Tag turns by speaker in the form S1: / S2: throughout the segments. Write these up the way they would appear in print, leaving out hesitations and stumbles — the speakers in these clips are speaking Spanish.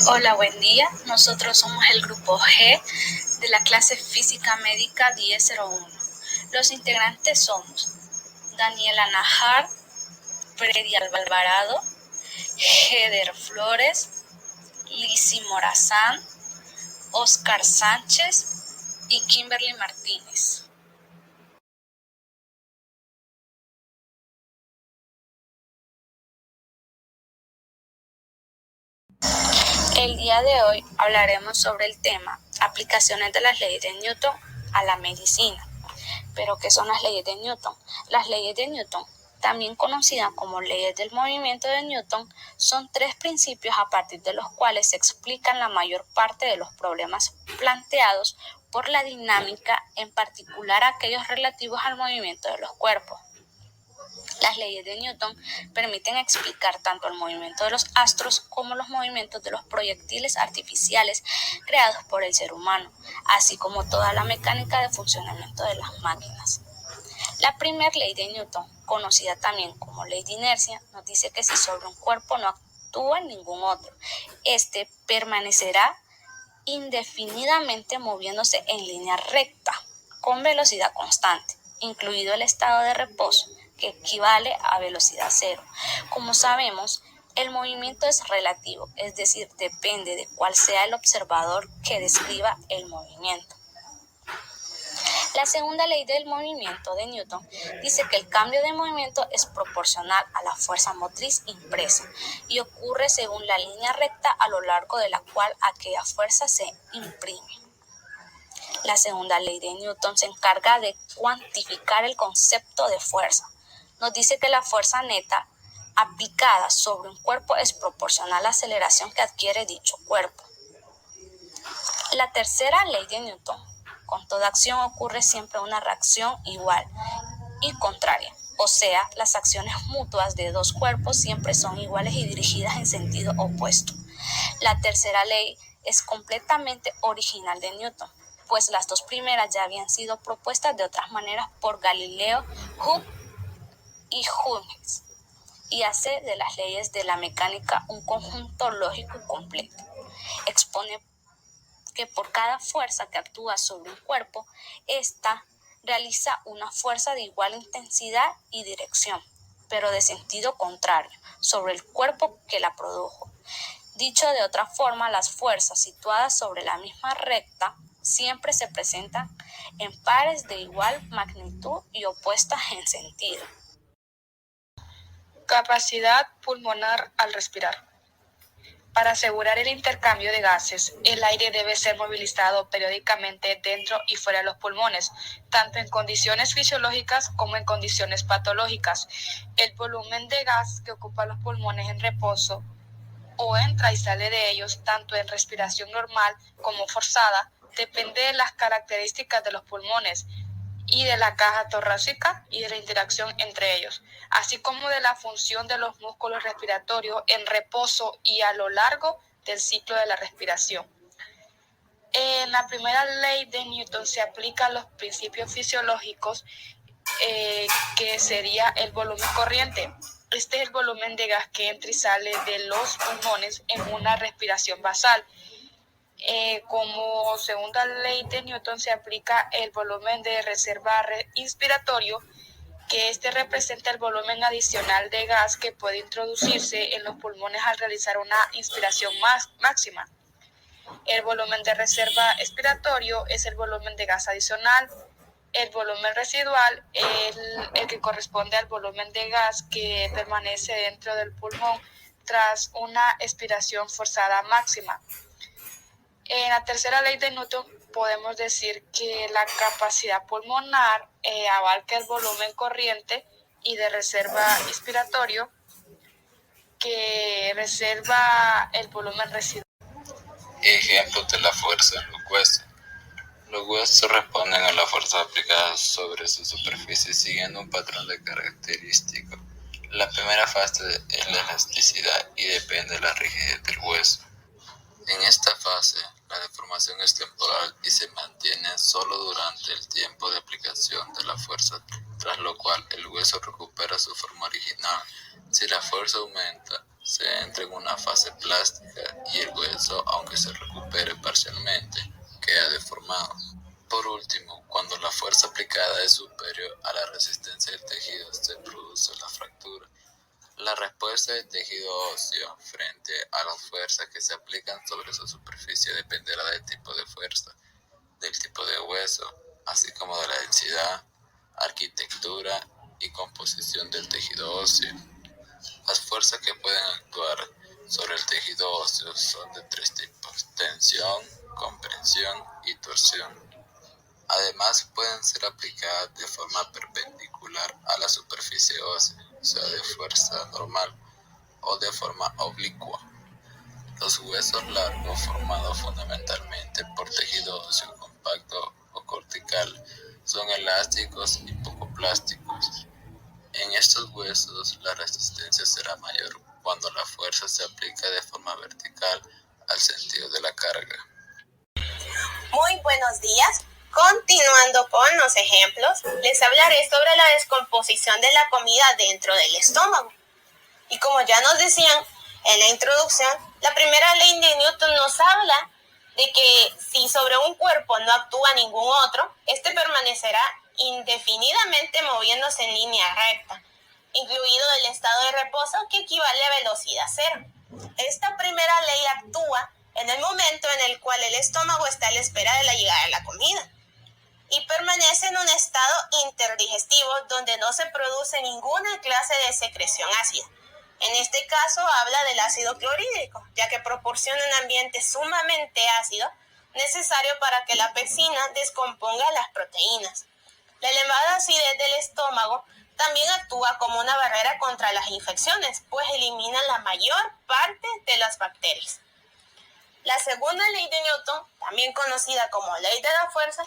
S1: Hola, buen día. Nosotros somos el grupo G de la clase Física Médica 1001. Los integrantes somos Daniela Najar, Freddy Alvarado, Heder Flores, Lizzy Morazán, Oscar Sánchez y Kimberly Martínez. El día de hoy hablaremos sobre el tema aplicaciones de las leyes de Newton a la medicina. ¿Pero qué son las leyes de Newton? Las leyes de Newton, también conocidas como leyes del movimiento de Newton, son tres principios a partir de los cuales se explican la mayor parte de los problemas planteados por la dinámica, en particular aquellos relativos al movimiento de los cuerpos. Las leyes de Newton permiten explicar tanto el movimiento de los astros como los movimientos de los proyectiles artificiales creados por el ser humano, así como toda la mecánica de funcionamiento de las máquinas. La primera ley de Newton, conocida también como ley de inercia, nos dice que si sobre un cuerpo no actúa ningún otro, este permanecerá indefinidamente moviéndose en línea recta, con velocidad constante, incluido el estado de reposo, que equivale a velocidad cero. Como sabemos, el movimiento es relativo, es decir, depende de cuál sea el observador que describa el movimiento. La segunda ley del movimiento de Newton dice que el cambio de movimiento es proporcional a la fuerza motriz impresa y ocurre según la línea recta a lo largo de la cual aquella fuerza se imprime. La segunda ley de Newton se encarga de cuantificar el concepto de fuerza. Nos dice que la fuerza neta aplicada sobre un cuerpo es proporcional a la aceleración que adquiere dicho cuerpo. La tercera ley de Newton: con toda acción ocurre siempre una reacción igual y contraria, o sea, las acciones mutuas de dos cuerpos siempre son iguales y dirigidas en sentido opuesto. La tercera ley es completamente original de Newton, pues las dos primeras ya habían sido propuestas de otras maneras por Galileo, Hooke y Huggins, y hace de las leyes de la mecánica un conjunto lógico y completo. Expone que por cada fuerza que actúa sobre un cuerpo, ésta realiza una fuerza de igual intensidad y dirección, pero de sentido contrario, sobre el cuerpo que la produjo. Dicho de otra forma, las fuerzas situadas sobre la misma recta siempre se presentan en pares de igual magnitud y opuestas en sentido.
S2: Capacidad pulmonar al respirar. Para asegurar el intercambio de gases, el aire debe ser movilizado periódicamente dentro y fuera de los pulmones, tanto en condiciones fisiológicas como en condiciones patológicas. El volumen de gas que ocupa los pulmones en reposo o entra y sale de ellos, tanto en respiración normal como forzada, depende de las características de los pulmones y de la caja torácica y de la interacción entre ellos, así como de la función de los músculos respiratorios en reposo y a lo largo del ciclo de la respiración. En la primera ley de Newton se aplican los principios fisiológicos que sería el volumen corriente. Este es el volumen de gas que entra y sale de los pulmones en una respiración basal. Como segunda ley de Newton se aplica el volumen de reserva inspiratorio, que este representa el volumen adicional de gas que puede introducirse en los pulmones al realizar una inspiración máxima. El volumen de reserva expiratorio es el volumen de gas adicional. El volumen residual es el que corresponde al volumen de gas que permanece dentro del pulmón tras una expiración forzada máxima. En la tercera ley de Newton podemos decir que la capacidad pulmonar abarca el volumen corriente y de reserva inspiratorio, que reserva el volumen residual.
S3: Ejemplos de la fuerza en los huesos. Los huesos responden a la fuerza aplicada sobre su superficie siguiendo un patrón de características. La primera fase es la elasticidad y depende de la rigidez del hueso. En esta fase, la deformación es temporal y se mantiene solo durante el tiempo de aplicación de la fuerza, tras lo cual el hueso recupera su forma original. Si la fuerza aumenta, se entra en una fase plástica y el hueso deformado. Por último, cuando la fuerza aplicada es superior a la resistencia del tejido, se produce la fractura. La respuesta del tejido óseo frente a las fuerzas que se aplican sobre su superficie dependerá del tipo de fuerza, del tipo de hueso, así como de la densidad, arquitectura y composición del tejido óseo. Las fuerzas que pueden actuar sobre el tejido óseo son de 3 tipos: tensión, compresión y torsión. Además, pueden ser aplicadas de forma perpendicular a la superficie ósea, sea de fuerza normal o de forma oblicua. Los huesos largos, formados fundamentalmente por tejido óseo compacto o cortical, son elásticos y poco plásticos. En estos huesos, la resistencia será mayor cuando la fuerza se aplica de forma vertical al sentido de la carga.
S4: Muy buenos días. Continuando con los ejemplos, les hablaré sobre la descomposición de la comida dentro del estómago. Y como ya nos decían en la introducción, la primera ley de Newton nos habla de que si sobre un cuerpo no actúa ningún otro, este permanecerá indefinidamente moviéndose en línea recta, incluido el estado de reposo, que equivale a velocidad cero. Esta primera ley actúa en el momento en el cual el estómago está a la espera de la llegada de la comida y permanece en un estado interdigestivo donde no se produce ninguna clase de secreción ácida. En este caso habla del ácido clorhídrico, ya que proporciona un ambiente sumamente ácido necesario para que la pectina descomponga las proteínas. La elevada acidez del estómago también actúa como una barrera contra las infecciones, pues elimina la mayor parte de las bacterias. La segunda ley de Newton, también conocida como ley de la fuerza,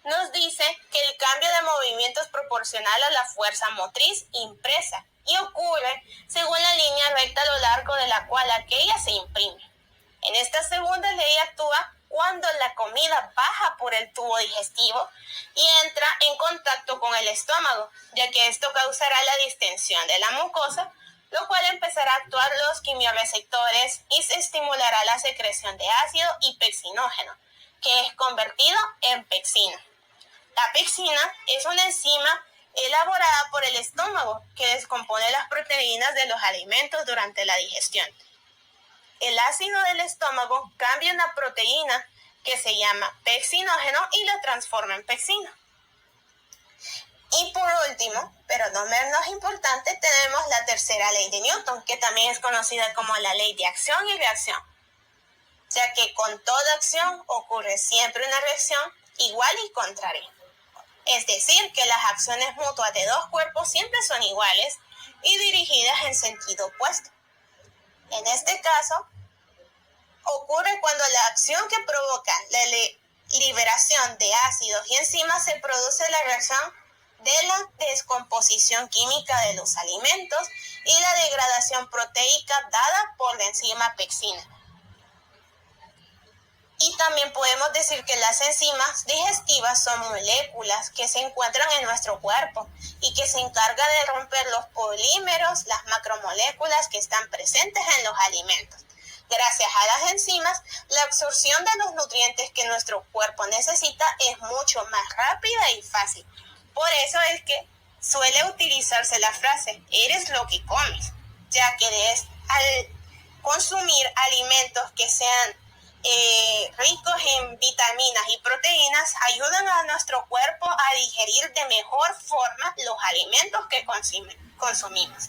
S4: nos dice que el cambio de movimiento es proporcional a la fuerza motriz impresa y ocurre según la línea recta a lo largo de la cual aquella se imprime. En esta segunda ley actúa cuando la comida baja por el tubo digestivo y entra en contacto con el estómago, ya que esto causará la distensión de la mucosa, lo cual empezará a actuar los quimiorreceptores y se estimulará la secreción de ácido y pexinógeno, que es convertido en pexina. La pexina es una enzima elaborada por el estómago que descompone las proteínas de los alimentos durante la digestión. El ácido del estómago cambia una proteína que se llama pexinógeno y la transforma en pexina. Y por último, pero no menos importante, tenemos la tercera ley de Newton, que también es conocida como la ley de acción y reacción, ya que con toda acción ocurre siempre una reacción igual y contraria. Es decir, que las acciones mutuas de dos cuerpos siempre son iguales y dirigidas en sentido opuesto. En este caso, ocurre cuando la acción que provoca la liberación de ácidos y enzimas se produce la reacción de la descomposición química de los alimentos y la degradación proteica dada por la enzima pexina. Y también podemos decir que las enzimas digestivas son moléculas que se encuentran en nuestro cuerpo y que se encargan de romper los polímeros, las macromoléculas que están presentes en los alimentos. Gracias a las enzimas, la absorción de los nutrientes que nuestro cuerpo necesita es mucho más rápida y fácil. Por eso es que suele utilizarse la frase, eres lo que comes, ya que al consumir alimentos que sean ricos en vitaminas y proteínas, ayudan a nuestro cuerpo a digerir de mejor forma los alimentos que consumimos.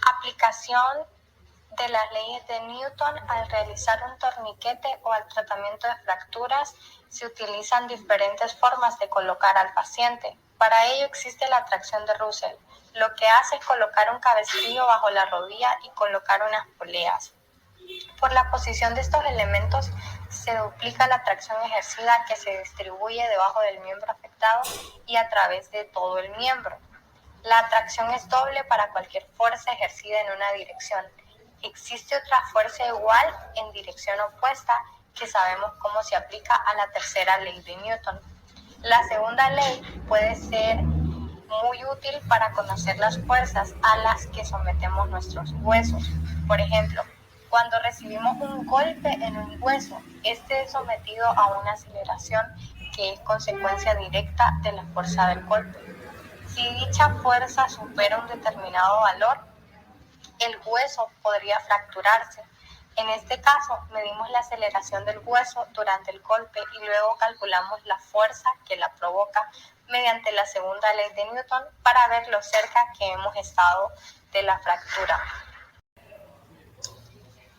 S5: Aplicación de las leyes de Newton al realizar un torniquete o al tratamiento de fracturas. Se utilizan diferentes formas de colocar al paciente. Para ello existe la tracción de Russell. Lo que hace es colocar un cabestrillo bajo la rodilla y colocar unas poleas. Por la posición de estos elementos se duplica la tracción ejercida, que se distribuye debajo del miembro afectado y a través de todo el miembro. La tracción es doble para cualquier fuerza ejercida en una dirección. Existe otra fuerza igual en dirección opuesta, que sabemos cómo se aplica a la tercera ley de Newton. La segunda ley puede ser muy útil para conocer las fuerzas a las que sometemos nuestros huesos. Por ejemplo, Cuando recibimos un golpe en un hueso, este es sometido a una aceleración que es consecuencia directa de la fuerza del golpe. Si dicha fuerza supera un determinado valor, el hueso podría fracturarse. En este caso, medimos la aceleración del hueso durante el golpe y luego calculamos la fuerza que la provoca mediante la segunda ley de Newton para ver lo cerca que hemos estado de la fractura.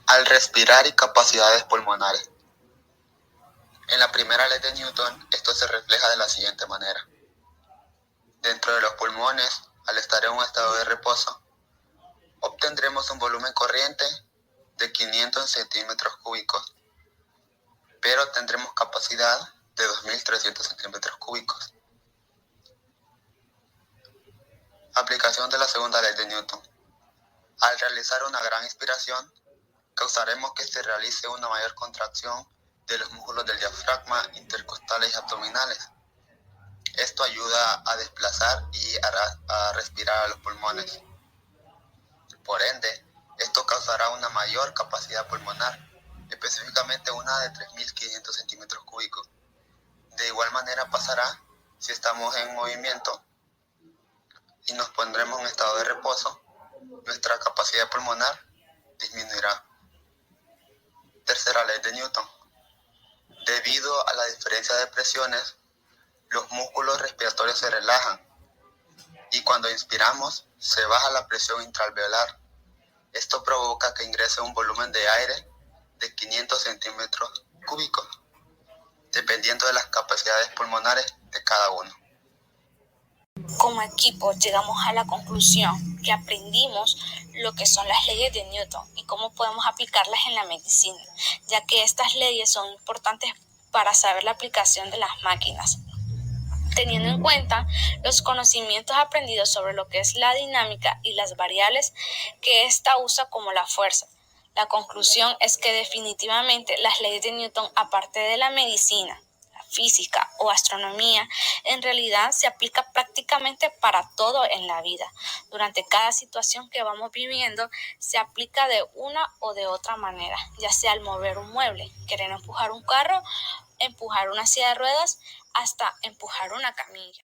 S6: Al respirar y capacidades pulmonares. En la primera ley de Newton, esto se refleja de la siguiente manera. Dentro de los pulmones, al estar en un estado de reposo, obtendremos un volumen corriente de 500 centímetros cúbicos, pero tendremos capacidad de 2.300 centímetros cúbicos. Aplicación de la segunda ley de Newton. Al realizar una gran inspiración, causaremos que se realice una mayor contracción de los músculos del diafragma, intercostales y abdominales. Esto ayuda a desplazar y a respirar a los pulmones. Por ende, esto causará una mayor capacidad pulmonar, específicamente una de 3.500 centímetros cúbicos. De igual manera pasará si estamos en movimiento y nos pondremos en estado de reposo, nuestra capacidad pulmonar disminuirá. Tercera ley de Newton. Debido a la diferencia de presiones, los músculos respiratorios se relajan y cuando inspiramos se baja la presión intraalveolar. Esto provoca que ingrese un volumen de aire de 500 centímetros cúbicos, dependiendo de las capacidades pulmonares de cada uno.
S1: Como equipo llegamos a la conclusión que aprendimos lo que son las leyes de Newton y cómo podemos aplicarlas en la medicina, ya que estas leyes son importantes para saber la aplicación de las máquinas. Teniendo en cuenta los conocimientos aprendidos sobre lo que es la dinámica y las variables que ésta usa como la fuerza. La conclusión es que definitivamente las leyes de Newton, aparte de la medicina, la física o astronomía, en realidad se aplica prácticamente para todo en la vida. Durante cada situación que vamos viviendo, se aplica de una o de otra manera, ya sea al mover un mueble, querer empujar un carro, empujar una silla de ruedas, hasta empujar una camilla.